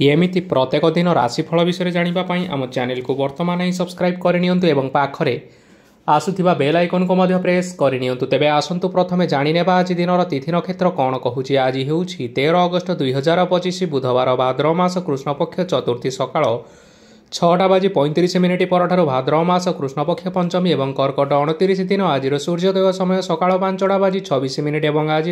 एमिति प्रत्येक दिन राशिफल विषय जानापी आम चैनल को बर्तमान ही सब्सक्राइब करनियंतु एवं पाखरे आसुथिबा बेल आइकन को मध्य प्रेस करनियंतु। तेबे आसंतु प्रथमे जानिनेबा आज दिनर तिथि नक्षत्र कौन कहूछि। आज हेउछि 13 अगस्त 2025 बुधवार भाद्रव मास कृष्ण पक्ष चतुर्थी सकाळ 6:35 परठारु भाद्रव मास कृष्ण पक्ष पंचमी एवं कर्कट 29 दिन। आज सूर्योदय समय सकाळ 5:26 एवं आज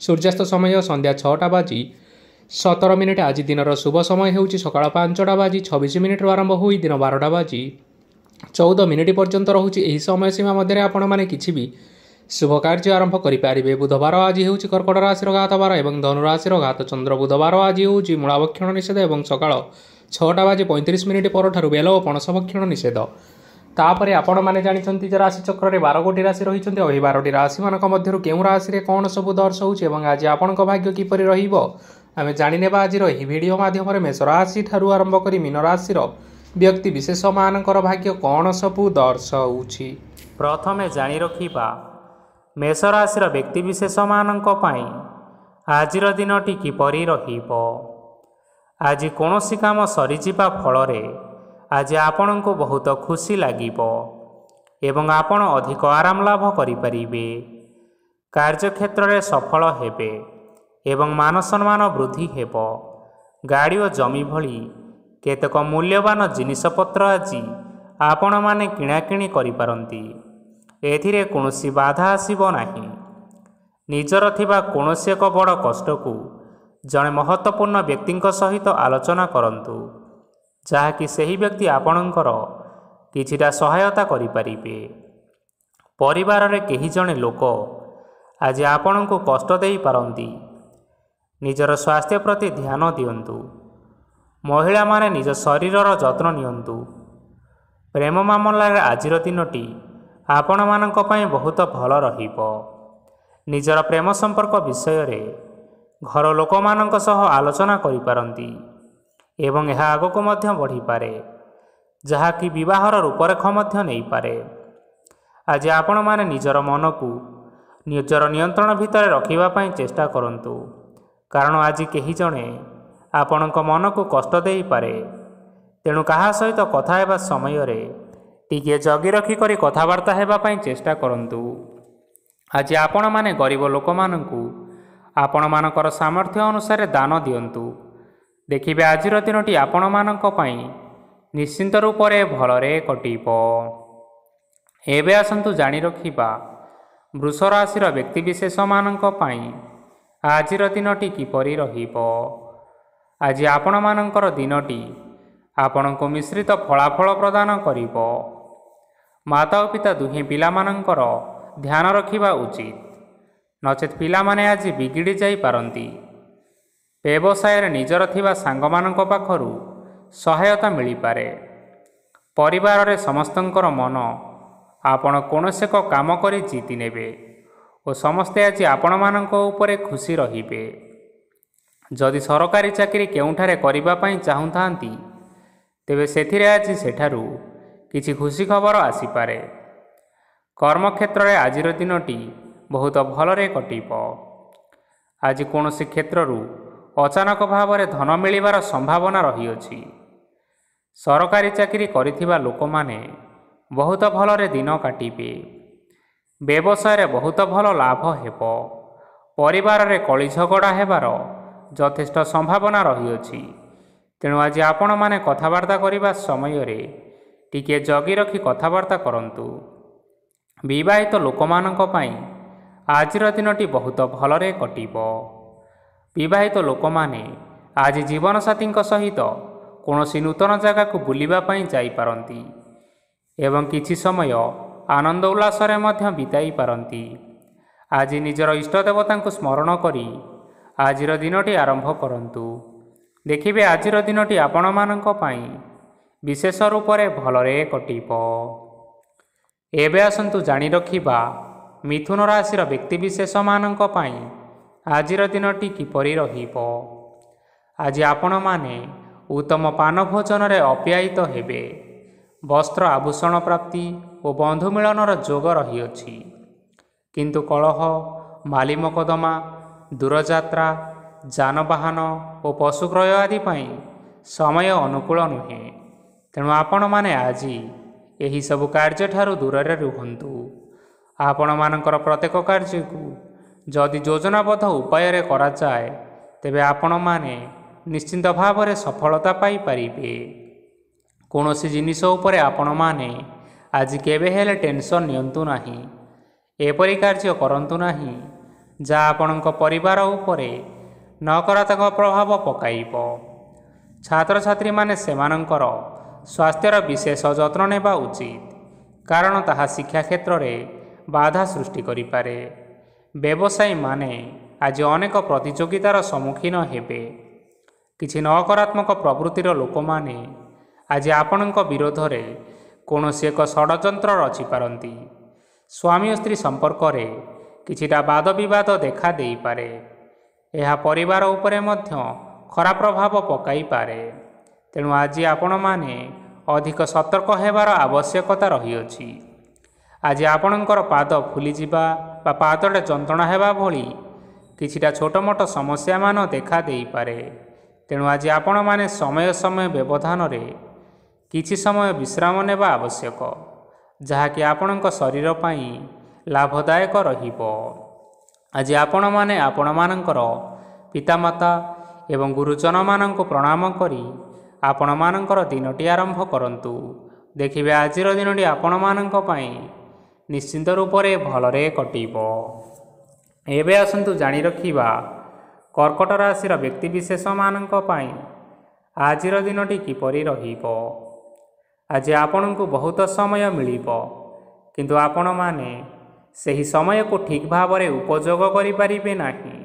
सूर्यास्त समय संध्या 6:17। आज दिनर शुभ समय हेउछि सकाळ 5:26 आरंभ होई दिन 12:14 पर्यंत रहुछि। एही समय सीमा मध्य आपण माने किछि भी शुभ कार्य आरंभ करि पारिबे। बुधवार आज हेउछि कर्कट राशि घात बार एवं धनु राशि घात चंद्र। बुधवार आज हेउछि मूलाभक्षण निषेध एवं सकाळ 6:35 परठारु बेल और पणस भक्षण निषेध। तापरे आपण माने जानिछंती जे राशि चक्र रे 12 गोटी राशि रहिछंती। ओही 12टी राशि मानक मध्यरु केउ राशि रे कोन सब दर्शौछि एवं आज आपणक भाग्य किपरि रहिबो आमे जानिनेबा। आज एही वीडियो माध्यम रे मेष राशि ठारु आरंभ करी मीन राशि रो व्यक्ति विशेष मानकर भाग्य कौन सबू दर्शाଉଛି। प्रथमे जानी रखिबा मेष राशि व्यक्ति विशेष मानक पई आजिर दिनटी किपरि रहिबो। आज कौनसी काम सरीजिबा फलरे आज आपणको बहुत खुशी लागिबो एवं आपण अधिक आराम लाभ करिपारिबे। कार्यक्षेत्र रे सफल हेबे एवं मान सम्मान वृद्धि हेबो। गाड़ी और जमी भली केतक मूल्यवान जिनिसपत्र आज आपण माने किणाकिणी करिपारंती। एथिरे कौनसी बाधा आसीबो नाही। निजर थिबा कौनसी एक बड़ कष्ट को जड़े महत्वपूर्ण व्यक्ति सहित आलोचना करंतु, जहाँकि सही व्यक्ति आपणकर किछिटा सहायता करिपारिबे। परिवार रे केही जणे लोक आज आपण को कष्ट देई पारंती। निजर स्वास्थ्य प्रति ध्यान दियंतु। महिला माने निज शरीरर जत्न नियंतु। प्रेम मामलार आजिर दिनटी आपण मानक पई बहुत भल रहिबो। निजर प्रेम संपर्क विषय रे घर लोक मानक सह आलोचना करिपारंती एवं यह आगक मध्य बढ़ी पारे, जहाँकि विवाहर रूपरेख मध्य नहीं पारे। आज आपण माने निजर मन को निजर नियंत्रण भितर रखिबा पई चेष्टा करंतु, कारण आज केही जणे आपणक मन को कष्ट देई पारे। तेणु कहा सहित कथा हेबा समय रे टिके जगी रखी करी कथावार्ता हेबा पई चेष्टा करंतु। आज आपण माने गरीब लोक मानकु आपण मानकर सामर्थ्य अनुसार दान दियंतु। देखिबे आजिर दिनटी आपण मानक पई निश्चिंत रूप रे भलरे कटिबो। एबे आसंतु जानी रखिबा वृष राशिर व्यक्ति विशेष मानक पई आजिर दिनटी किपरि रहिबो। आज आपण मानकर दिनटी आपण को मिश्रित फलाफल प्रदान करिबो। माता और पिता दुहें पिला मानकर ध्यान रखिबा उचित, नचेत पिला माने आज बिगिड़ी जाई पारंती। व्यवसाय निजर थिबा सांग मानक पाखरु सहायता मिली पारे। परिवार रे समस्तंकर मन आपण कोनोसे को काम करी जीति नेबे और समस्ते आज आपण मानक उपरे खुशी रहिबे। जदि सरकारी चाकरी केउठारे करिबा पई चाहुंथांती तेबे सेथिरे आज सेठारु किछि खुशी खबर आसीपारे। कर्मक्षेत्र रे आजिर दिनटी बहुत भलरे कटिबो। आज कौनसी क्षेत्रु अचानक भाव में धन मिलिबार संभावना रहिअछि। सरकारी चाकरी करिथिबा लोक माने बहुत भलरे दिन काटिबे। व्यवसाय रे बहुत भल लाभ हेबो। परिवार रे कଳି झगड़ा हेबार यथेष्ट संभावना रहिअछि। तेणु आज आपण माने कथावार्ता करिबा समय रे टिके जगी रखी कथावार्ता करंतु। विवाहित लोक मानक पई आजिर दिनटी बहुत भलरे कटिबो। विवाहित लोक माने आज जीवन साथी सहित कौनसी नूतन जगह को बुलिबा पई जाई पारंती एवं किछि समय आनंद उल्लास रे मध्य बिताई पारंती। आज निजर इष्ट देवता को स्मरण करी आजिर दिनटी आरंभ करंतु। देखिबे आजिर दिनटी आपण मानक पई विशेष रूप रे भलरे कटिबो। एबे आसंतु जानी रखिबा मिथुन राशिर व्यक्ति विशेष मानक पई आजिर दिनटी किपरि रहिबो। आज आपण माने उत्तम पान भोजन रे अप्यायित हेबे। वस्त्र आभूषण प्राप्ति और बंधु मिलनर जोग रहिअछि, किंतु कलह माली मकदमा दूरयात्रा ଯାନବାହନ ଓ ପଶୁ କ୍ରୟ ଆଦି ପାଇଁ ସମୟ ଅନୁକୂଳ ନୁହେଁ। ତେଣୁ ଆପଣମାନେ ଆଜି ଏହିସବୁ କାର୍ଯ୍ୟଠାରୁ ଦୂରରେ ରୁହନ୍ତୁ। ଆପଣମାନଙ୍କର ପ୍ରତ୍ୟେକ କାର୍ଯ୍ୟକୁ ଯଦି ଯୋଜନାବଦ୍ଧ ଉପାୟରେ କରାଯାଏ ତେବେ ଆପଣମାନେ ନିଶ୍ଚିନ୍ତ ଭାବରେ ସଫଳତା ପାଇପାରିବେ। କୌଣସି ଜିନିଷ ଉପରେ ଆପଣମାନେ ଆଜି କେବେ ହେଲେ ଟେନସନ୍ ନିଅନ୍ତୁ ନାହିଁ। ଏପରି କାର୍ଯ୍ୟ କରନ୍ତୁ ନାହିଁ ଯାହା ଆପଣଙ୍କ ପରିବାର ଉପରେ ନକାରାତ୍ମକ ପ୍ରଭାବ ପକାଇବ। ଛାତ୍ରଛାତ୍ରୀମାନେ ସେମାନଙ୍କର ସ୍ୱାସ୍ଥ୍ୟର ବିଶେଷ ଯତ୍ନ ନେବା ଉଚିତ, କାରଣ ତାହା ଶିକ୍ଷା କ୍ଷେତ୍ରରେ ବାଧା ସୃଷ୍ଟି କରିପାରେ। ବ୍ୟବସାୟୀମାନେ ଆଜି ଅନେକ ପ୍ରତିଯୋଗିତାର ସମ୍ମୁଖୀନ ହେବେ। କିଛି ନକାରାତ୍ମକ ପ୍ରବୃତ୍ତିର ଲୋକମାନେ ଆଜି ଆପଣଙ୍କ ବିରୋଧରେ କୌଣସି ଏକ ଷଡ଼ଯନ୍ତ୍ର ରଚିପାରନ୍ତି। ସ୍ୱାମୀ ଓ ସ୍ତ୍ରୀ ସମ୍ପର୍କରେ କିଛିଟା ବାଦବିବାଦ ଦେଖା ଦେଇପାରେ। ଏହା ପରିବାର ଉପରେ ମଧ୍ୟ ଖରାପ ପ୍ରଭାବ ପକାଇପାରେ। ତେଣୁ ଆଜି ଆପଣମାନେ ଅଧିକ ସତର୍କ ହେବାର ଆବଶ୍ୟକତା ରହିଅଛି। ଆଜି ଆପଣଙ୍କର ପାଦ ଫୁଲିଯିବା ବା ପାଦରେ ଯନ୍ତ୍ରଣା ହେବା ଭଳି କିଛିଟା ଛୋଟ ମୋଟ ସମସ୍ୟାମାନ ଦେଖା ଦେଇପାରେ। ତେଣୁ ଆଜି ଆପଣମାନେ ସମୟ ସମୟ ବ୍ୟବଧାନରେ କିଛି ସମୟ ବିଶ୍ରାମ ନେବା ଆବଶ୍ୟକ, ଯାହାକି ଆପଣଙ୍କ ଶରୀର ପାଇଁ ଲାଭଦାୟକ ରହିବ। ଆଜି ଆପଣମାନେ ଆପଣମାନଙ୍କର ପିତାମାତା ଏବଂ ଗୁରୁଜନମାନଙ୍କୁ ପ୍ରଣାମ କରି ଆପଣମାନଙ୍କର ଦିନଟି ଆରମ୍ଭ କରନ୍ତୁ। ଦେଖିବେ ଆଜିର ଦିନଟି ଆପଣମାନଙ୍କ ପାଇଁ ନିଶ୍ଚିନ୍ତ ରୂପରେ ଭଲରେ କଟିବ। ଏବେ ଆସନ୍ତୁ ଜାଣି ରଖିବା କର୍କଟ ରାଶିର ବ୍ୟକ୍ତିବିଶେଷମାନଙ୍କ ପାଇଁ ଆଜିର ଦିନଟି କିପରି ରହିବ। ଆଜି ଆପଣଙ୍କୁ ବହୁତ ସମୟ ମିଳିବ, କିନ୍ତୁ ଆପଣମାନେ ସେହି ସମୟକୁ ଠିକ୍ ଭାବରେ ଉପଯୋଗ କରିପାରିବେ ନାହିଁ।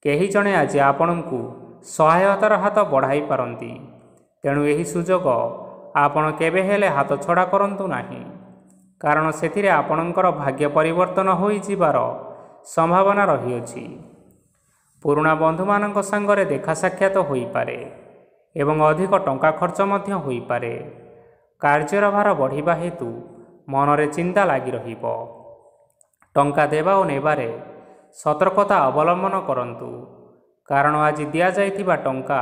କେହି ଜଣେ ଆଜି ଆପଣଙ୍କୁ ସହାୟତାର ହାତ ବଢ଼ାଇ ପାରନ୍ତି। ତେଣୁ ଏହି ସୁଯୋଗ ଆପଣ କେବେ ହେଲେ ହାତଛଡ଼ା କରନ୍ତୁ ନାହିଁ, କାରଣ ସେଥିରେ ଆପଣଙ୍କର ଭାଗ୍ୟ ପରିବର୍ତ୍ତନ ହୋଇଯିବାର ସମ୍ଭାବନା ରହିଅଛି। ପୁରୁଣା ବନ୍ଧୁମାନଙ୍କ ସାଙ୍ଗରେ ଦେଖା ସାକ୍ଷାତ ହୋଇପାରେ ଏବଂ ଅଧିକ ଟଙ୍କା ଖର୍ଚ୍ଚ ମଧ୍ୟ ହୋଇପାରେ। କାର୍ଯ୍ୟର ଭାର ବଢ଼ିବା ହେତୁ ମନରେ ଚିନ୍ତା ଲାଗି ରହିବ। ଟଙ୍କା ଦେବା ଓ ନେବାରେ ସତର୍କତା ଅବଲମ୍ବନ କରନ୍ତୁ, କାରଣ ଆଜି ଦିଆଯାଇଥିବା ଟଙ୍କା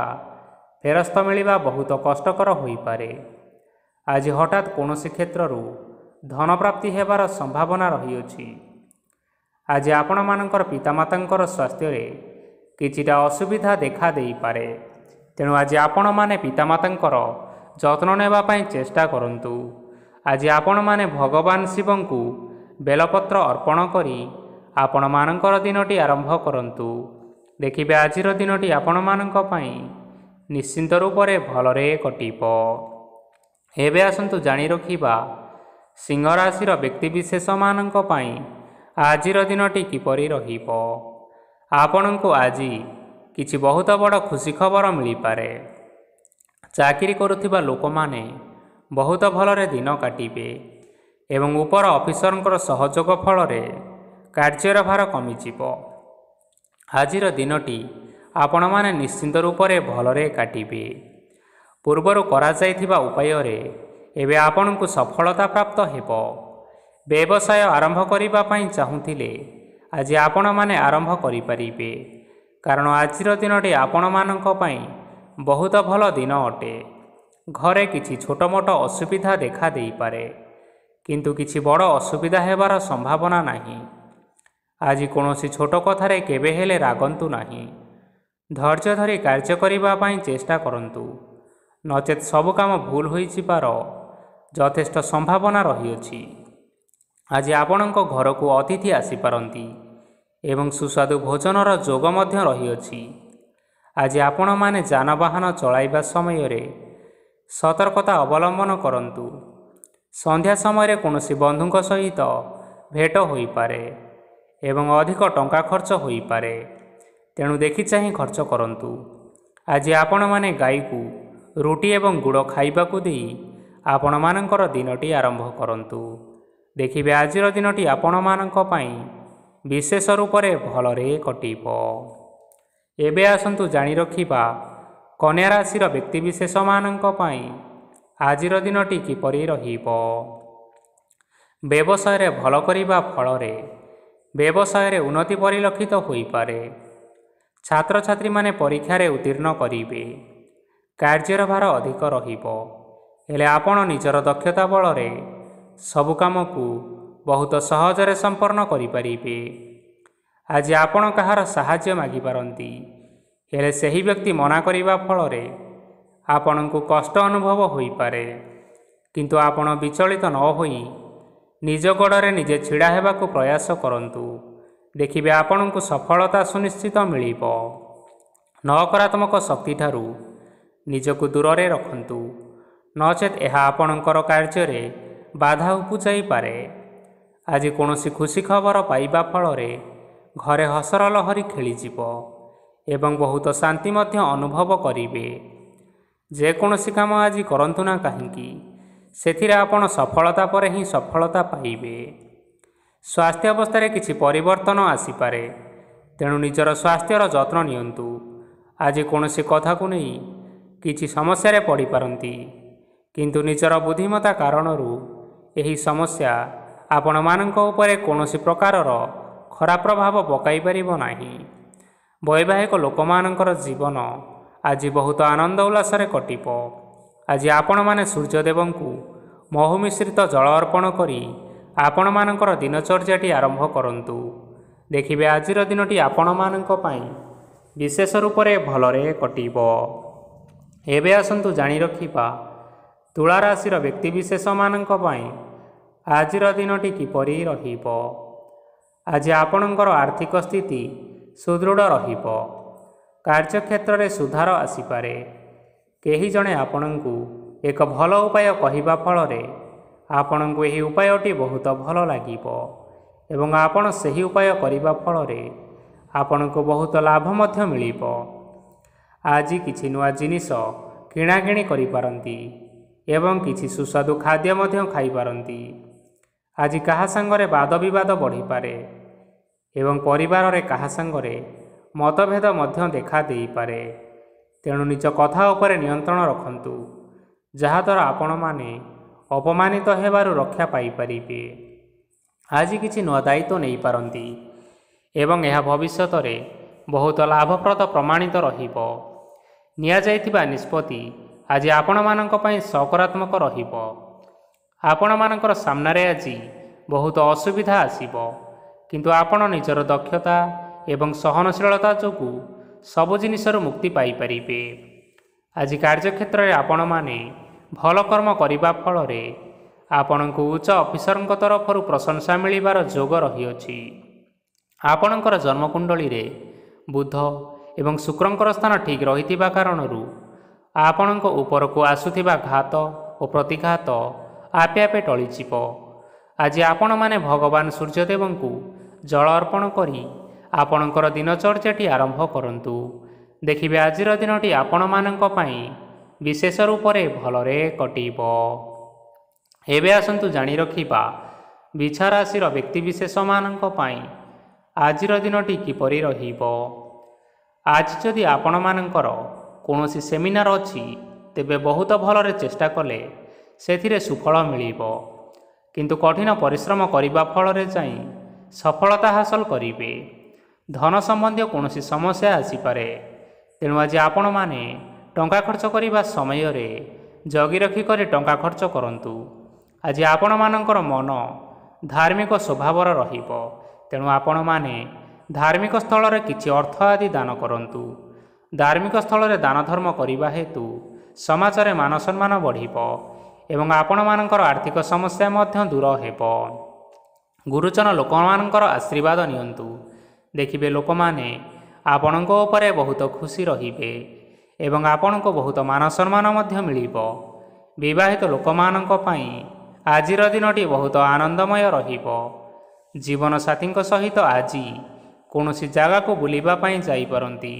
ଫେରସ୍ତ ମିଳିବା ବହୁତ କଷ୍ଟକର ହୋଇପାରେ। ଆଜି ହଠାତ୍ କୌଣସି କ୍ଷେତ୍ରରୁ ଧନପ୍ରାପ୍ତି ହେବାର ସମ୍ଭାବନା ରହିଅଛି। ଆଜି ଆପଣମାନଙ୍କର ପିତାମାତାଙ୍କର ସ୍ୱାସ୍ଥ୍ୟରେ କିଛିଟା ଅସୁବିଧା ଦେଖା ଦେଇପାରେ। ତେଣୁ ଆଜି ଆପଣମାନେ ପିତାମାତାଙ୍କର ଯତ୍ନ ନେବା ପାଇଁ ଚେଷ୍ଟା କରନ୍ତୁ। ଆଜି ଆପଣମାନେ ଭଗବାନ ଶିବଙ୍କୁ ବେଲପତ୍ର ଅର୍ପଣ କରି ଆପଣମାନଙ୍କର ଦିନଟି ଆରମ୍ଭ କରନ୍ତୁ। ଦେଖିବେ ଆଜିର ଦିନଟି ଆପଣମାନଙ୍କ ପାଇଁ ନିଶ୍ଚିନ୍ତ ରୂପରେ ଭଲରେ କଟିବ। ଏବେ ଆସନ୍ତୁ ଜାଣି ରଖିବା ସିଂହ ରାଶିର ବ୍ୟକ୍ତିବିଶେଷମାନଙ୍କ ପାଇଁ ଆଜିର ଦିନଟି କିପରି ରହିବ। ଆପଣଙ୍କୁ ଆଜି କିଛି ବହୁତ ବଡ଼ ଖୁସି ଖବର ମିଳିପାରେ। ଚାକିରି କରୁଥିବା ଲୋକମାନେ ବହୁତ ଭଲରେ ଦିନ କାଟିବେ ଏବଂ ଉପର ଅଫିସରଙ୍କର ସହଯୋଗ ଫଳରେ କାର୍ଯ୍ୟର ଭାର କମିଯିବ। ଆଜିର ଦିନଟି ଆପଣମାନେ ନିଶ୍ଚିନ୍ତ ରୂପରେ ଭଲରେ କାଟିବେ। ପୂର୍ବରୁ କରାଯାଇଥିବା ଉପାୟରେ ଏବେ ଆପଣଙ୍କୁ ସଫଳତା ପ୍ରାପ୍ତ ହେବ। ବ୍ୟବସାୟ ଆରମ୍ଭ କରିବା ପାଇଁ ଚାହୁଁଥିଲେ ଆଜି ଆପଣମାନେ ଆରମ୍ଭ କରିପାରିବେ, କାରଣ ଆଜିର ଦିନଟି ଆପଣମାନଙ୍କ ପାଇଁ ବହୁତ ଭଲ ଦିନ ଅଟେ। ଘରେ କିଛି ଛୋଟ ମୋଟ ଅସୁବିଧା ଦେଖା ଦେଇପାରେ, କିନ୍ତୁ କିଛି ବଡ଼ ଅସୁବିଧା ହେବାର ସମ୍ଭାବନା ନାହିଁ। ଆଜି କୌଣସି ଛୋଟ କଥାରେ କେବେ ହେଲେ ରାଗନ୍ତୁ ନାହିଁ। ଧୈର୍ଯ୍ୟ ଧରି କାର୍ଯ୍ୟ କରିବା ପାଇଁ ଚେଷ୍ଟା କରନ୍ତୁ, ନଚେତ୍ ସବୁ କାମ ଭୁଲ ହୋଇଯିବାର ଯଥେଷ୍ଟ ସମ୍ଭାବନା ରହିଅଛି। ଆଜି ଆପଣଙ୍କ ଘରକୁ ଅତିଥି ଆସିପାରନ୍ତି ଏବଂ ସୁସ୍ୱାଦୁ ଭୋଜନର ଯୋଗ ମଧ୍ୟ ରହିଅଛି। ଆଜି ଆପଣମାନେ ଯାନବାହନ ଚଳାଇବା ସମୟରେ ସତର୍କତା ଅବଲମ୍ବନ କରନ୍ତୁ। ସନ୍ଧ୍ୟା ସମୟରେ କୌଣସି ବନ୍ଧୁଙ୍କ ସହିତ ଭେଟ ହୋଇପାରେ ଏବଂ ଅଧିକ ଟଙ୍କା ଖର୍ଚ୍ଚ ହୋଇପାରେ। ତେଣୁ ଦେଖିଚାହିଁ ଖର୍ଚ୍ଚ କରନ୍ତୁ। ଆଜି ଆପଣମାନେ ଗାଈକୁ ରୁଟି ଏବଂ ଗୁଡ଼ ଖାଇବାକୁ ଦେଇ ଆପଣମାନଙ୍କର ଦିନଟି ଆରମ୍ଭ କରନ୍ତୁ। ଦେଖିବେ ଆଜିର ଦିନଟି ଆପଣମାନଙ୍କ ପାଇଁ ବିଶେଷ ରୂପରେ ଭଲରେ କଟିବ। ଏବେ ଆସନ୍ତୁ ଜାଣି ରଖିବା କନ୍ୟା ରାଶିର ବ୍ୟକ୍ତିବିଶେଷମାନଙ୍କ ପାଇଁ ଆଜିର ଦିନଟି କିପରି ରହିବ। ବ୍ୟବସାୟରେ ଭଲ କରିବା ଫଳରେ ବ୍ୟବସାୟରେ ଉନ୍ନତି ପରିଲକ୍ଷିତ ହୋଇପାରେ। ଛାତ୍ରଛାତ୍ରୀମାନେ ପରୀକ୍ଷାରେ ଉତ୍ତୀର୍ଣ୍ଣ କରିବେ। କାର୍ଯ୍ୟର ଭାର ଅଧିକ ରହିବ, ହେଲେ ଆପଣ ନିଜର ଦକ୍ଷତା ବଳରେ ସବୁ କାମକୁ ବହୁତ ସହଜରେ ସମ୍ପନ୍ନ କରିପାରିବେ। ଆଜି ଆପଣ କାହାର ସାହାଯ୍ୟ ମାଗିପାରନ୍ତି, ହେଲେ ସେହି ବ୍ୟକ୍ତି ମନା କରିବା ଫଳରେ ଆପଣଙ୍କୁ କଷ୍ଟ ଅନୁଭବ ହୋଇପାରେ। କିନ୍ତୁ ଆପଣ ବିଚଳିତ ନ ହୋଇ ନିଜ ଗୋଡ଼ରେ ନିଜେ ଛିଡ଼ା ହେବାକୁ ପ୍ରୟାସ କରନ୍ତୁ। ଦେଖିବେ ଆପଣଙ୍କୁ ସଫଳତା ସୁନିଶ୍ଚିତ ମିଳିବ। ନକାରାତ୍ମକ ଶକ୍ତିଠାରୁ ନିଜକୁ ଦୂରରେ ରଖନ୍ତୁ, ନଚେତ୍ ଏହା ଆପଣଙ୍କର କାର୍ଯ୍ୟରେ ବାଧା ଉପୁଜାଇପାରେ। ଆଜି କୌଣସି ଖୁସି ଖବର ପାଇବା ଫଳରେ ଘରେ ହସର ଲହରୀ ଖେଳିଯିବ ଏବଂ ବହୁତ ଶାନ୍ତି ମଧ୍ୟ ଅନୁଭବ କରିବେ। ଯେକୌଣସି କାମ ଆଜି କରନ୍ତୁ ନା କାହିଁକି, ସେଥିରେ ଆପଣ ସଫଳତା ପରେ ହିଁ ସଫଳତା ପାଇବେ। ସ୍ୱାସ୍ଥ୍ୟ ଅବସ୍ଥାରେ କିଛି ପରିବର୍ତ୍ତନ ଆସିପାରେ, ତେଣୁ ନିଜର ସ୍ୱାସ୍ଥ୍ୟର ଯତ୍ନ ନିଅନ୍ତୁ। ଆଜି କୌଣସି କଥାକୁ ନେଇ କିଛି ସମସ୍ୟାରେ ପଡ଼ିପାରନ୍ତି, କିନ୍ତୁ ନିଜର ବୁଦ୍ଧିମତ୍ତା କାରଣରୁ ଏହି ସମସ୍ୟା ଆପଣମାନଙ୍କ ଉପରେ କୌଣସି ପ୍ରକାରର ଖରାପ ପ୍ରଭାବ ପକାଇପାରିବ ନାହିଁ। ବୈବାହିକ ଲୋକମାନଙ୍କର ଜୀବନ ଆଜି ବହୁତ ଆନନ୍ଦ ଉଲ୍ଲାସରେ କଟିବ। ଆଜି ଆପଣମାନେ ସୂର୍ଯ୍ୟଦେବଙ୍କୁ ମହୁ ମିଶ୍ରିତ ଜଳ ଅର୍ପଣ କରି ଆପଣମାନଙ୍କର ଦିନଚର୍ଯ୍ୟାଟି ଆରମ୍ଭ କରନ୍ତୁ। ଦେଖିବେ ଆଜିର ଦିନଟି ଆପଣମାନଙ୍କ ପାଇଁ ବିଶେଷ ରୂପରେ ଭଲରେ କଟିବ। ଏବେ ଆସନ୍ତୁ ଜାଣି ରଖିବା ତୁଳା ରାଶିର ବ୍ୟକ୍ତିବିଶେଷମାନଙ୍କ ପାଇଁ ଆଜିର ଦିନଟି କିପରି ରହିବ। ଆଜି ଆପଣଙ୍କର ଆର୍ଥିକ ସ୍ଥିତି ସୁଦୃଢ଼ ରହିବ। କାର୍ଯ୍ୟକ୍ଷେତ୍ରରେ ସୁଧାର ଆସିପାରେ। କେହି ଜଣେ ଆପଣଙ୍କୁ ଏକ ଭଲ ଉପାୟ କହିବା ଫଳରେ ଆପଣଙ୍କୁ ଏହି ଉପାୟଟି ବହୁତ ଭଲ ଲାଗିବ ଏବଂ ଆପଣ ସେହି ଉପାୟ କରିବା ଫଳରେ ଆପଣଙ୍କୁ ବହୁତ ଲାଭ ମଧ୍ୟ ମିଳିବ। ଆଜି କିଛି ନୂଆ ଜିନିଷ କିଣାକିଣି କରିପାରନ୍ତି ଏବଂ କିଛି ସୁସ୍ୱାଦୁ ଖାଦ୍ୟ ମଧ୍ୟ ଖାଇପାରନ୍ତି। ଆଜି କାହା ସାଙ୍ଗରେ ବାଦ ବିବାଦ ବଢ଼ିପାରେ ଏବଂ ପରିବାରରେ କାହା ସାଙ୍ଗରେ ମତଭେଦ ମଧ୍ୟ ଦେଖା ଦେଇପାରେ। ତେଣୁ ନିଜ କଥା ଉପରେ ନିୟନ୍ତ୍ରଣ ରଖନ୍ତୁ, ଯାହାଦ୍ୱାରା ଆପଣମାନେ ଅପମାନିତ ହେବାରୁ ରକ୍ଷା ପାଇପାରିବେ। ଆଜି କିଛି ନୂଆ ଦାୟିତ୍ୱ ନେଇପାରନ୍ତି ଏବଂ ଏହା ଭବିଷ୍ୟତରେ ବହୁତ ଲାଭପ୍ରଦ ପ୍ରମାଣିତ ରହିବ। ନିଆଯାଇଥିବା ନିଷ୍ପତ୍ତି ଆଜି ଆପଣମାନଙ୍କ ପାଇଁ ସକାରାତ୍ମକ ରହିବ। ଆପଣମାନଙ୍କର ସାମ୍ନାରେ ଆଜି ବହୁତ ଅସୁବିଧା ଆସିବ, କିନ୍ତୁ ଆପଣ ନିଜର ଦକ୍ଷତା ଏବଂ ସହନଶୀଳତା ଯୋଗୁଁ ସବୁ ଜିନିଷରୁ ମୁକ୍ତି ପାଇପାରିବେ। ଆଜି କାର୍ଯ୍ୟକ୍ଷେତ୍ରରେ ଆପଣମାନେ ଭଲ କର୍ମ କରିବା ଫଳରେ ଆପଣଙ୍କୁ ଉଚ୍ଚ ଅଫିସରଙ୍କ ତରଫରୁ ପ୍ରଶଂସା ମିଳିବାର ଯୋଗ ରହିଅଛି। ଆପଣଙ୍କର ଜନ୍ମକୁଣ୍ଡଳୀରେ ବୁଧ ଏବଂ ଶୁକ୍ରଙ୍କର ସ୍ଥାନ ଠିକ୍ ରହିଥିବା କାରଣରୁ ଆପଣଙ୍କ ଉପରକୁ ଆସୁଥିବା ଘାତ ଓ ପ୍ରତିଘାତ ଆପେ ଆପେ ଟଳିଯିବ। ଆଜି ଆପଣମାନେ ଭଗବାନ ସୂର୍ଯ୍ୟଦେବଙ୍କୁ ଜଳ ଅର୍ପଣ କରି ଆପଣଙ୍କର ଦିନଚର୍ଯ୍ୟାଟି ଆରମ୍ଭ କରନ୍ତୁ। ଦେଖିବେ ଆଜିର ଦିନଟି ଆପଣମାନଙ୍କ ପାଇଁ ବିଶେଷ ରୂପରେ ଭଲରେ କଟିବ। ଏବେ ଆସନ୍ତୁ ଜାଣି ରଖିବା ବିଛା ରାଶିର ବ୍ୟକ୍ତିବିଶେଷମାନଙ୍କ ପାଇଁ ଆଜିର ଦିନଟି କିପରି ରହିବ। ଆଜି ଯଦି ଆପଣମାନଙ୍କର କୌଣସି ସେମିନାର ଅଛି, ତେବେ ବହୁତ ଭଲରେ ଚେଷ୍ଟା କଲେ ସେଥିରେ ସୁଫଳ ମିଳିବ, କିନ୍ତୁ କଠିନ ପରିଶ୍ରମ କରିବା ଫଳରେ ଯାଇ ସଫଳତା ହାସଲ କରିବେ। ଧନ ସମ୍ବନ୍ଧୀୟ କୌଣସି ସମସ୍ୟା ଆସିପାରେ, ତେଣୁ ଆଜି ଆପଣମାନେ ଟଙ୍କା ଖର୍ଚ୍ଚ କରିବା ସମୟରେ ଜଗି ରଖି କରି ଟଙ୍କା ଖର୍ଚ୍ଚ କରନ୍ତୁ। ଆଜି ଆପଣମାନଙ୍କର ମନ ଧାର୍ମିକ ସ୍ୱଭାବର ରହିବ, ତେଣୁ ଆପଣମାନେ ଧାର୍ମିକ ସ୍ଥଳରେ କିଛି ଅର୍ଥ ଆଦି ଦାନ କରନ୍ତୁ। ଧାର୍ମିକ ସ୍ଥଳରେ ଦାନ ଧର୍ମ କରିବା ହେତୁ ସମାଜରେ ମାନ ସମ୍ମାନ ବଢ଼ିବ ଏବଂ ଆପଣମାନଙ୍କର ଆର୍ଥିକ ସମସ୍ୟା ମଧ୍ୟ ଦୂର ହେବ। ଗୁରୁଜନ ଲୋକମାନଙ୍କର ଆଶୀର୍ବାଦ ନିଅନ୍ତୁ। ଦେଖିବେ ଲୋକମାନେ ଆପଣଙ୍କ ଉପରେ ବହୁତ ଖୁସି ରହିବେ ଏବଂ ଆପଣଙ୍କୁ ବହୁତ ମାନ ସମ୍ମାନ ମଧ୍ୟ ମିଳିବ। ବିବାହିତ ଲୋକମାନଙ୍କ ପାଇଁ ଆଜିର ଦିନଟି ବହୁତ ଆନନ୍ଦମୟ ରହିବ। ଜୀବନସାଥୀଙ୍କ ସହିତ ଆଜି କୌଣସି ଜାଗାକୁ ବୁଲିବା ପାଇଁ ଯାଇପାରନ୍ତି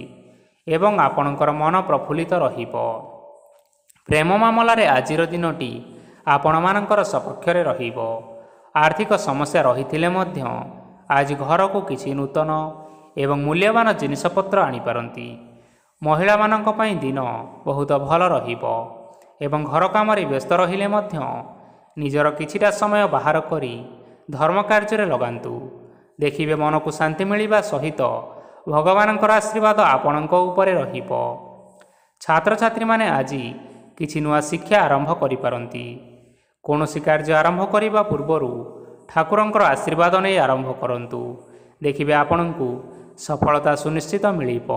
ଏବଂ ଆପଣଙ୍କର ମନ ପ୍ରଫୁଲ୍ଲିତ ରହିବ। ପ୍ରେମ ମାମଲାରେ ଆଜିର ଦିନଟି ଆପଣମାନଙ୍କର ସପକ୍ଷରେ ରହିବ। ଆର୍ଥିକ ସମସ୍ୟା ରହିଥିଲେ ମଧ୍ୟ ଆଜି ଘରକୁ କିଛି ନୂତନ ଏବଂ ମୂଲ୍ୟବାନ ଜିନିଷପତ୍ର ଆଣିପାରନ୍ତି। ମହିଳାମାନଙ୍କ ପାଇଁ ଦିନ ବହୁତ ଭଲ ରହିବ ଏବଂ ଘର କାମରେ ବ୍ୟସ୍ତ ରହିଲେ ମଧ୍ୟ ନିଜର କିଛିଟା ସମୟ ବାହାର କରି ଧର୍ମ କାର୍ଯ୍ୟରେ ଲଗାନ୍ତୁ। ଦେଖିବେ ମନକୁ ଶାନ୍ତି ମିଳିବା ସହିତ ଭଗବାନଙ୍କର ଆଶୀର୍ବାଦ ଆପଣଙ୍କ ଉପରେ ରହିବ। ଛାତ୍ରଛାତ୍ରୀମାନେ ଆଜି କିଛି ନୂଆ ଶିକ୍ଷା ଆରମ୍ଭ କରିପାରନ୍ତି। କୌଣସି କାର୍ଯ୍ୟ ଆରମ୍ଭ କରିବା ପୂର୍ବରୁ ଠାକୁରଙ୍କର ଆଶୀର୍ବାଦ ନେଇ ଆରମ୍ଭ କରନ୍ତୁ। ଦେଖିବେ ଆପଣଙ୍କୁ ସଫଳତା ସୁନିଶ୍ଚିତ ମିଳିବ।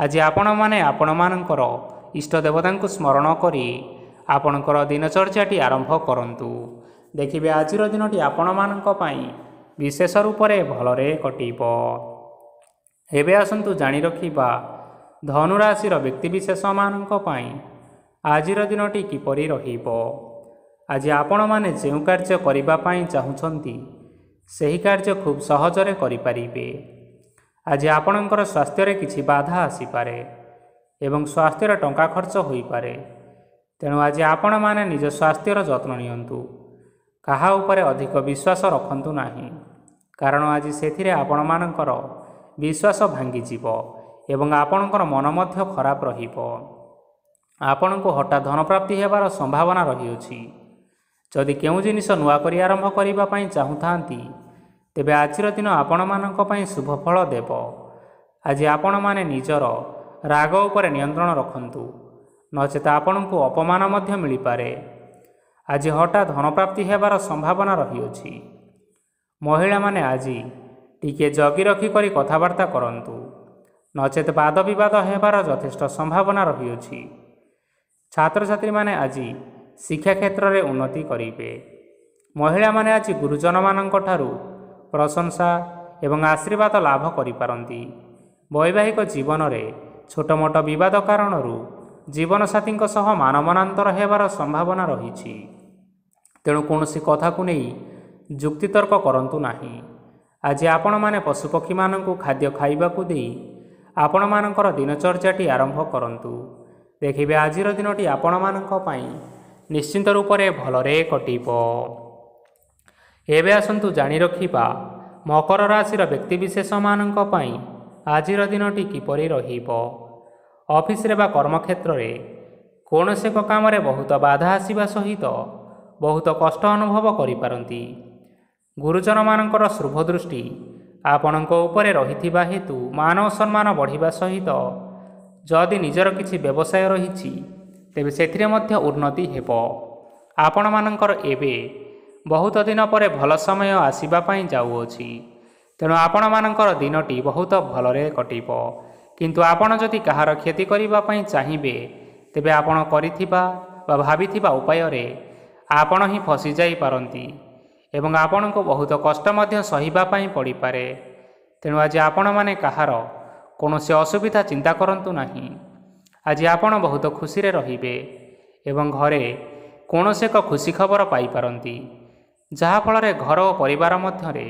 ଆଜି ଆପଣମାନେ ଆପଣମାନଙ୍କର ଇଷ୍ଟ ଦେବତାଙ୍କୁ ସ୍ମରଣ କରି ଆପଣଙ୍କର ଦିନଚର୍ଯ୍ୟାଟି ଆରମ୍ଭ କରନ୍ତୁ। ଦେଖିବେ ଆଜିର ଦିନଟି ଆପଣମାନଙ୍କ ପାଇଁ ବିଶେଷ ରୂପରେ ଭଲରେ କଟିବ। ଏବେ ଆସନ୍ତୁ ଜାଣି ରଖିବା ଧନୁରାଶିର ବ୍ୟକ୍ତିବିଶେଷମାନଙ୍କ ପାଇଁ ଆଜିର ଦିନଟି କିପରି ରହିବ। ଆଜି ଆପଣମାନେ ଯେଉଁ କାର୍ଯ୍ୟ କରିବା ପାଇଁ ଚାହୁଁଛନ୍ତି ସେହି କାର୍ଯ୍ୟ ଖୁବ୍ ସହଜରେ କରିପାରିବେ। ଆଜି ଆପଣଙ୍କର ସ୍ୱାସ୍ଥ୍ୟରେ କିଛି ବାଧା ଆସିପାରେ ଏବଂ ସ୍ୱାସ୍ଥ୍ୟରେ ଟଙ୍କା ଖର୍ଚ୍ଚ ହୋଇପାରେ। ତେଣୁ ଆଜି ଆପଣମାନେ ନିଜ ସ୍ୱାସ୍ଥ୍ୟର ଯତ୍ନ ନିଅନ୍ତୁ। କାହା ଉପରେ ଅଧିକ ବିଶ୍ୱାସ ରଖନ୍ତୁ ନାହିଁ, କାରଣ ଆଜି ସେଥିରେ ଆପଣମାନଙ୍କର ବିଶ୍ୱାସ ଭାଙ୍ଗିଯିବ ଏବଂ ଆପଣଙ୍କର ମନ ମଧ୍ୟ ଖରାପ ରହିବ। ଆପଣଙ୍କୁ ହଠାତ୍ ଧନପ୍ରାପ୍ତି ହେବାର ସମ୍ଭାବନା ରହିଅଛି। ଯଦି କେଉଁ ଜିନିଷ ନୂଆ କରି ଆରମ୍ଭ କରିବା ପାଇଁ ଚାହୁଁଥାନ୍ତି, ତେବେ ଆଜିର ଦିନ ଆପଣମାନଙ୍କ ପାଇଁ ଶୁଭ ଫଳ ଦେବ। ଆଜି ଆପଣମାନେ ନିଜର ରାଗ ଉପରେ ନିୟନ୍ତ୍ରଣ ରଖନ୍ତୁ, ନଚେତ୍ ଆପଣଙ୍କୁ ଅପମାନ ମଧ୍ୟ ମିଳିପାରେ। ଆଜି ହଠାତ୍ ଧନପ୍ରାପ୍ତି ହେବାର ସମ୍ଭାବନା ରହିଅଛି। ମହିଳାମାନେ ଆଜି ଟିକିଏ ଜଗି ରଖି କରି କଥାବାର୍ତ୍ତା କରନ୍ତୁ, ନଚେତ୍ ବାଦ ବିବାଦ ହେବାର ଯଥେଷ୍ଟ ସମ୍ଭାବନା ରହିଅଛି। ଛାତ୍ରଛାତ୍ରୀମାନେ ଆଜି ଶିକ୍ଷା କ୍ଷେତ୍ରରେ ଉନ୍ନତି କରିବେ। ମହିଳାମାନେ ଆଜି ଗୁରୁଜନମାନଙ୍କ ଠାରୁ ପ୍ରଶଂସା ଏବଂ ଆଶୀର୍ବାଦ ଲାଭ କରିପାରନ୍ତି। ବୈବାହିକ ଜୀବନରେ ଛୋଟ ମୋଟ ବିବାଦ କାରଣରୁ ଜୀବନସାଥୀଙ୍କ ସହ ମାନମନାନ୍ତର ହେବାର ସମ୍ଭାବନା ରହିଛି। ତେଣୁ କୌଣସି କଥାକୁ ନେଇ ଯୁକ୍ତିତର୍କ କରନ୍ତୁ ନାହିଁ। ଆଜି ଆପଣମାନେ ପଶୁପକ୍ଷୀମାନଙ୍କୁ ଖାଦ୍ୟ ଖାଇବାକୁ ଦେଇ ଆପଣମାନଙ୍କର ଦିନଚର୍ଯ୍ୟାଟି ଆରମ୍ଭ କରନ୍ତୁ। ଦେଖିବେ ଆଜିର ଦିନଟି ଆପଣମାନଙ୍କ ପାଇଁ ନିଶ୍ଚିନ୍ତ ରୂପରେ ଭଲରେ କଟିବ। ଏବେ ଆସନ୍ତୁ ଜାଣି ରଖିବା ମକର ରାଶିର ବ୍ୟକ୍ତିବିଶେଷମାନଙ୍କ ପାଇଁ ଆଜିର ଦିନଟି କିପରି ରହିବ। ଅଫିସରେ ବା କର୍ମକ୍ଷେତ୍ରରେ କୌଣସି ଏକ କାମରେ ବହୁତ ବାଧା ଆସିବା ସହିତ ବହୁତ କଷ୍ଟ ଅନୁଭବ କରିପାରନ୍ତି। ଗୁରୁଜନମାନଙ୍କର ଶୁଭ ଦୃଷ୍ଟି ଆପଣଙ୍କ ଉପରେ ରହିଥିବା ହେତୁ ମାନ ଓ ସମ୍ମାନ ବଢ଼ିବା ସହିତ ଯଦି ନିଜର କିଛି ବ୍ୟବସାୟ ରହିଛି ତେବେ ସେଥିରେ ମଧ୍ୟ ଉନ୍ନତି ହେବ। ଆପଣମାନଙ୍କର ଏବେ ବହୁତ ଦିନ ପରେ ଭଲ ସମୟ ଆସିବା ପାଇଁ ଯାଉଅଛି। ତେଣୁ ଆପଣମାନଙ୍କର ଦିନଟି ବହୁତ ଭଲରେ କଟିବ। କିନ୍ତୁ ଆପଣ ଯଦି କାହାର କ୍ଷତି କରିବା ପାଇଁ ଚାହିଁବେ, ତେବେ ଆପଣ କରିଥିବା ବା ଭାବିଥିବା ଉପାୟରେ ଆପଣ ହିଁ ଫସିଯାଇପାରନ୍ତି ଏବଂ ଆପଣଙ୍କୁ ବହୁତ କଷ୍ଟ ମଧ୍ୟ ସହିବା ପାଇଁ ପଡ଼ିପାରେ। ତେଣୁ ଆଜି ଆପଣମାନେ କାହାର କୌଣସି ଅସୁବିଧା ଚିନ୍ତା କରନ୍ତୁ ନାହିଁ। ଆଜି ଆପଣ ବହୁତ ଖୁସିରେ ରହିବେ ଏବଂ ଘରେ କୌଣସି ଏକ ଖୁସି ଖବର ପାଇପାରନ୍ତି, ଯାହାଫଳରେ ଘର ଓ ପରିବାର ମଧ୍ୟରେ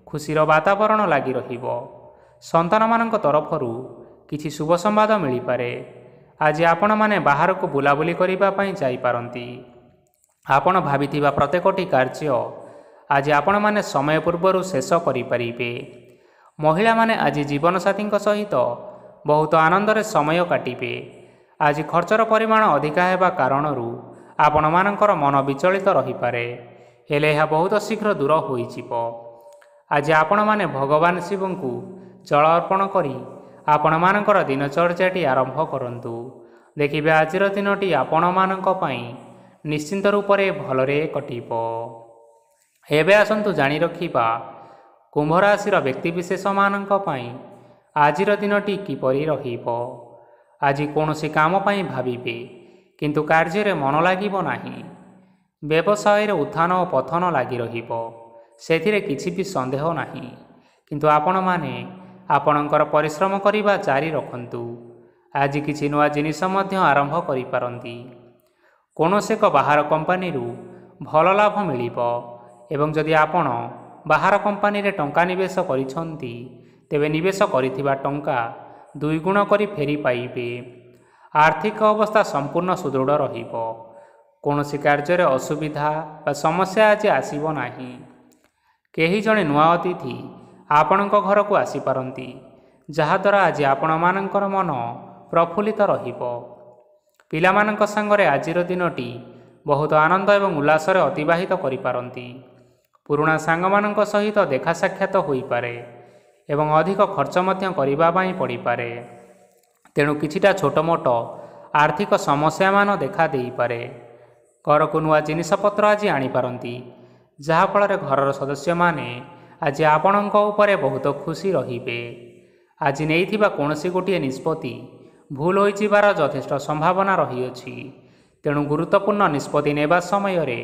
ଖୁସିର ବାତାବରଣ ଲାଗି ରହିବ। ସନ୍ତାନମାନଙ୍କ ତରଫରୁ କିଛି ଶୁଭ ସମ୍ବାଦ ମିଳିପାରେ। ଆଜି ଆପଣମାନେ ବାହାରକୁ ବୁଲାବୁଲି କରିବା ପାଇଁ ଯାଇପାରନ୍ତି। ଆପଣ ଭାବିଥିବା ପ୍ରତ୍ୟେକଟି କାର୍ଯ୍ୟ ଆଜି ଆପଣମାନେ ସମୟ ପୂର୍ବରୁ ଶେଷ କରିପାରିବେ। ମହିଳାମାନେ ଆଜି ଜୀବନସାଥୀଙ୍କ ସହିତ ବହୁତ ଆନନ୍ଦରେ ସମୟ କାଟିବେ। ଆଜି ଖର୍ଚ୍ଚର ପରିମାଣ ଅଧିକା ହେବା କାରଣରୁ ଆପଣମାନଙ୍କର ମନ ବିଚଳିତ ରହିପାରେ, ହେଲେ ଏହା ବହୁତ ଶୀଘ୍ର ଦୂର ହୋଇଯିବ। ଆଜି ଆପଣମାନେ ଭଗବାନ ଶିବଙ୍କୁ ଜଳ ଅର୍ପଣ କରି ଆପଣମାନଙ୍କର ଦିନଚର୍ଯ୍ୟାଟି ଆରମ୍ଭ କରନ୍ତୁ। ଦେଖିବେ ଆଜିର ଦିନଟି ଆପଣମାନଙ୍କ ପାଇଁ ନିଶ୍ଚିନ୍ତ ରୂପରେ ଭଲରେ କଟିବ। ଏବେ ଆସନ୍ତୁ ଜାଣି ରଖିବା କୁମ୍ଭ ରାଶିର ବ୍ୟକ୍ତିବିଶେଷମାନଙ୍କ ପାଇଁ ଆଜିର ଦିନଟି କିପରି ରହିବ। ଆଜି କୌଣସି କାମ ପାଇଁ ଭାବିବେ, କିନ୍ତୁ କାର୍ଯ୍ୟରେ ମନ ଲାଗିବ ନାହିଁ। ବ୍ୟବସାୟରେ ଉତ୍ଥାନ ଓ ପତନ ଲାଗି ରହିବ, ସେଥିରେ କିଛି ବି ସନ୍ଦେହ ନାହିଁ। କିନ୍ତୁ ଆପଣମାନେ ଆପଣଙ୍କର ପରିଶ୍ରମ କରିବା ଜାରି ରଖନ୍ତୁ। ଆଜି କିଛି ନୂଆ ଜିନିଷ ମଧ୍ୟ ଆରମ୍ଭ କରିପାରନ୍ତି। କୌଣସି ଏକ ବାହାର କମ୍ପାନୀରୁ ଭଲ ଲାଭ ମିଳିବ ଏବଂ ଯଦି ଆପଣ ବାହାର କମ୍ପାନୀରେ ଟଙ୍କା ନିବେଶ କରିଛନ୍ତି, ତେବେ ନିବେଶ କରିଥିବା ଟଙ୍କା ଦୁଇଗୁଣ କରି ଫେରି ପାଇବେ। ଆର୍ଥିକ ଅବସ୍ଥା ସମ୍ପୂର୍ଣ୍ଣ ସୁଦୃଢ଼ ରହିବ। କୌଣସି କାର୍ଯ୍ୟରେ ଅସୁବିଧା ବା ସମସ୍ୟା ଆଜି ଆସିବ ନାହିଁ। କେହି ଜଣେ ନୂଆ ଅତିଥି ଆପଣଙ୍କ ଘରକୁ ଆସିପାରନ୍ତି, ଯାହାଦ୍ୱାରା ଆଜି ଆପଣମାନଙ୍କର ମନ ପ୍ରଫୁଲ୍ଲିତ ରହିବ। ପିଲାମାନଙ୍କ ସାଙ୍ଗରେ ଆଜିର ଦିନଟି ବହୁତ ଆନନ୍ଦ ଏବଂ ଉଲ୍ଲାସରେ ଅତିବାହିତ କରିପାରନ୍ତି। ପୁରୁଣା ସାଙ୍ଗମାନଙ୍କ ସହିତ ଦେଖା ସାକ୍ଷାତ ହୋଇପାରେ ଏବଂ ଅଧିକ ଖର୍ଚ୍ଚ ମଧ୍ୟ କରିବା ପାଇଁ ପଡ଼ିପାରେ। ତେଣୁ କିଛିଟା ଛୋଟମୋଟ ଆର୍ଥିକ ସମସ୍ୟାମାନ ଦେଖା ଦେଇପାରେ। ଘରକୁ ନୂଆ ଜିନିଷପତ୍ର ଆଜି ଆଣିପାରନ୍ତି, ଯାହାଫଳରେ ଘରର ସଦସ୍ୟମାନେ ଆଜି ଆପଣଙ୍କ ଉପରେ ବହୁତ ଖୁସି ରହିବେ। ଆଜି ନେଇଥିବା କୌଣସି ଗୋଟିଏ ନିଷ୍ପତ୍ତି ଭୁଲ ହୋଇଯିବାର ଯଥେଷ୍ଟ ସମ୍ଭାବନା ରହିଅଛି। ତେଣୁ ଗୁରୁତ୍ୱପୂର୍ଣ୍ଣ ନିଷ୍ପତ୍ତି ନେବା ସମୟରେ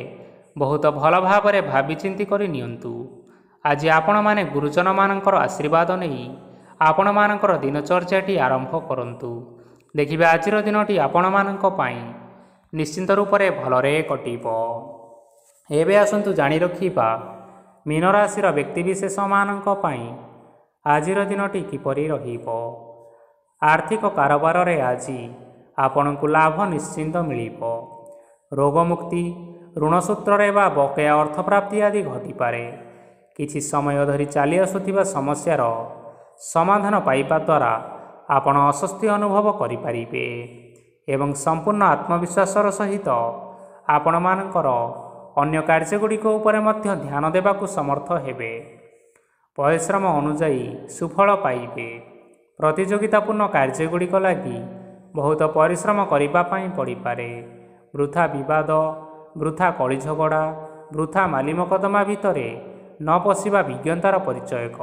ବହୁତ ଭଲ ଭାବରେ ଭାବିଚିନ୍ତି କରି ନିଅନ୍ତୁ। ଆଜି ଆପଣମାନେ ଗୁରୁଜନମାନଙ୍କର ଆଶୀର୍ବାଦ ନେଇ ଆପଣମାନଙ୍କର ଦିନଚର୍ଯ୍ୟାଟି ଆରମ୍ଭ କରନ୍ତୁ। ଦେଖିବେ ଆଜିର ଦିନଟି ଆପଣମାନଙ୍କ ପାଇଁ ନିଶ୍ଚିନ୍ତ ରୂପରେ ଭଲରେ କଟିବ। ଏବେ ଆସନ୍ତୁ ଜାଣି ରଖିବା ମୀନ ରାଶିର ବ୍ୟକ୍ତିବିଶେଷମାନଙ୍କ ପାଇଁ ଆଜିର ଦିନଟି କିପରି ରହିବ। ଆର୍ଥିକ କାରବାରରେ ଆଜି ଆପଣଙ୍କୁ ଲାଭ ନିଶ୍ଚିନ୍ତ ମିଳିବ। ରୋଗମୁକ୍ତି, ଋଣ ସୂତ୍ରରେ ବା ବକେୟା ଅର୍ଥପ୍ରାପ୍ତି ଆଦି ଘଟିପାରେ। କିଛି ସମୟ ଧରି ଚାଲି ଆସୁଥିବା ସମସ୍ୟାର ସମାଧାନ ପାଇବା ଦ୍ୱାରା ଆପଣ ଅସ୍ୱସ୍ତି ଅନୁଭବ କରିପାରିବେ ଏବଂ ସମ୍ପୂର୍ଣ୍ଣ ଆତ୍ମବିଶ୍ୱାସର ସହିତ ଆପଣମାନଙ୍କର ଅନ୍ୟ କାର୍ଯ୍ୟଗୁଡ଼ିକ ଉପରେ ମଧ୍ୟ ଧ୍ୟାନ ଦେବାକୁ ସମର୍ଥ ହେବେ। ପରିଶ୍ରମ ଅନୁଯାୟୀ ସୁଫଳ ପାଇବେ। ପ୍ରତିଯୋଗିତାପୂର୍ଣ୍ଣ କାର୍ଯ୍ୟଗୁଡ଼ିକ ଲାଗି ବହୁତ ପରିଶ୍ରମ କରିବା ପାଇଁ ପଡ଼ିପାରେ। ବୃଥା ବିବାଦ, ବୃଥା କଳିଝଗଡ଼ା, ବୃଥା ମାଲିମକଦ୍ଦମା ଭିତରେ ନ ପଶିବା ବିଜ୍ଞତାର ପରିଚୟକ।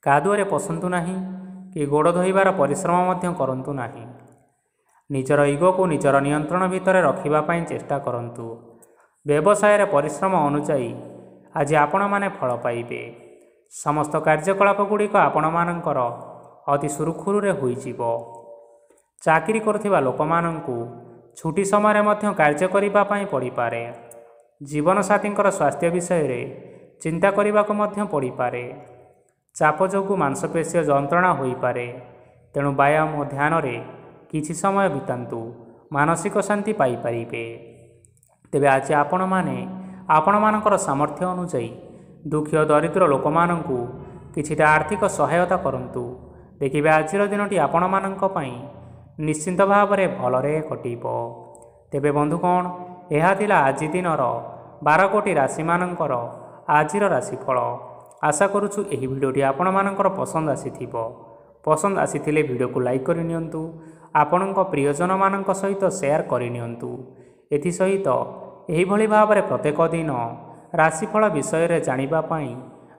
କାଦୁଅରେ ପଶନ୍ତୁ ନାହିଁ କି ଗୋଡ଼ ଧୋଇବାର ପରିଶ୍ରମ ମଧ୍ୟ କରନ୍ତୁ ନାହିଁ। ନିଜର ଇଗୋକୁ ନିଜର ନିୟନ୍ତ୍ରଣ ଭିତରେ ରଖିବା ପାଇଁ ଚେଷ୍ଟା କରନ୍ତୁ। ବ୍ୟବସାୟରେ ପରିଶ୍ରମ ଅନୁଯାୟୀ ଆଜି ଆପଣମାନେ ଫଳ ପାଇବେ। ସମସ୍ତ କାର୍ଯ୍ୟକଳାପ ଗୁଡ଼ିକ ଆପଣମାନଙ୍କର ଅତି ସୁରୁଖୁରୁରେ ହୋଇଯିବ। ଚାକିରି କରୁଥିବା ଲୋକମାନଙ୍କୁ ଛୁଟି ସମୟରେ ମଧ୍ୟ କାର୍ଯ୍ୟ କରିବା ପାଇଁ ପଡ଼ିପାରେ। ଜୀବନସାଥୀଙ୍କର ସ୍ୱାସ୍ଥ୍ୟ ବିଷୟରେ ଚିନ୍ତା କରିବାକୁ ମଧ୍ୟ ପଡ଼ିପାରେ। ଚାପ ଯୋଗୁଁ ମାଂସପେଶୀୟ ଯନ୍ତ୍ରଣା ହୋଇପାରେ। ତେଣୁ ବ୍ୟାୟାମ ଓ ଧ୍ୟାନରେ କିଛି ସମୟ ବିତାନ୍ତୁ, ମାନସିକ ଶାନ୍ତି ପାଇପାରିବେ। ତେବେ ଆଜି ଆପଣମାନେ ଆପଣମାନଙ୍କର ସାମର୍ଥ୍ୟ ଅନୁଯାୟୀ ଦୁଃଖୀ ଓ ଦରିଦ୍ର ଲୋକମାନଙ୍କୁ କିଛିଟା ଆର୍ଥିକ ସହାୟତା କରନ୍ତୁ। ଦେଖିବେ ଆଜିର ଦିନଟି ଆପଣମାନଙ୍କ ପାଇଁ ନିଶ୍ଚିନ୍ତ ଭାବରେ ଭଲରେ କଟିବ। ତେବେ ବନ୍ଧୁଗଣ, ଏହା ଥିଲା ଆଜି ଦିନର 12 ଗୋଟି ରାଶିମାନଙ୍କର ଆଜିର ରାଶିଫଳ। ଆଶା କରୁଛୁ ଏହି ଭିଡ଼ିଓଟି ଆପଣମାନଙ୍କର ପସନ୍ଦ ଆସିଥିବ। ପସନ୍ଦ ଆସିଥିଲେ ଭିଡ଼ିଓକୁ ଲାଇକ୍ କରିନିଅନ୍ତୁ, ଆପଣଙ୍କ ପ୍ରିୟଜନମାନଙ୍କ ସହିତ ସେୟାର କରିନିଅନ୍ତୁ। ଏଥିସହିତ ଏହିଭଳି ଭାବରେ ପ୍ରତ୍ୟେକ ଦିନ ରାଶିଫଳ ବିଷୟରେ ଜାଣିବା ପାଇଁ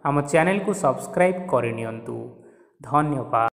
ଆମ ଚ୍ୟାନେଲକୁ ସବସ୍କ୍ରାଇବ୍ କରିନିଅନ୍ତୁ। ଧନ୍ୟବାଦ।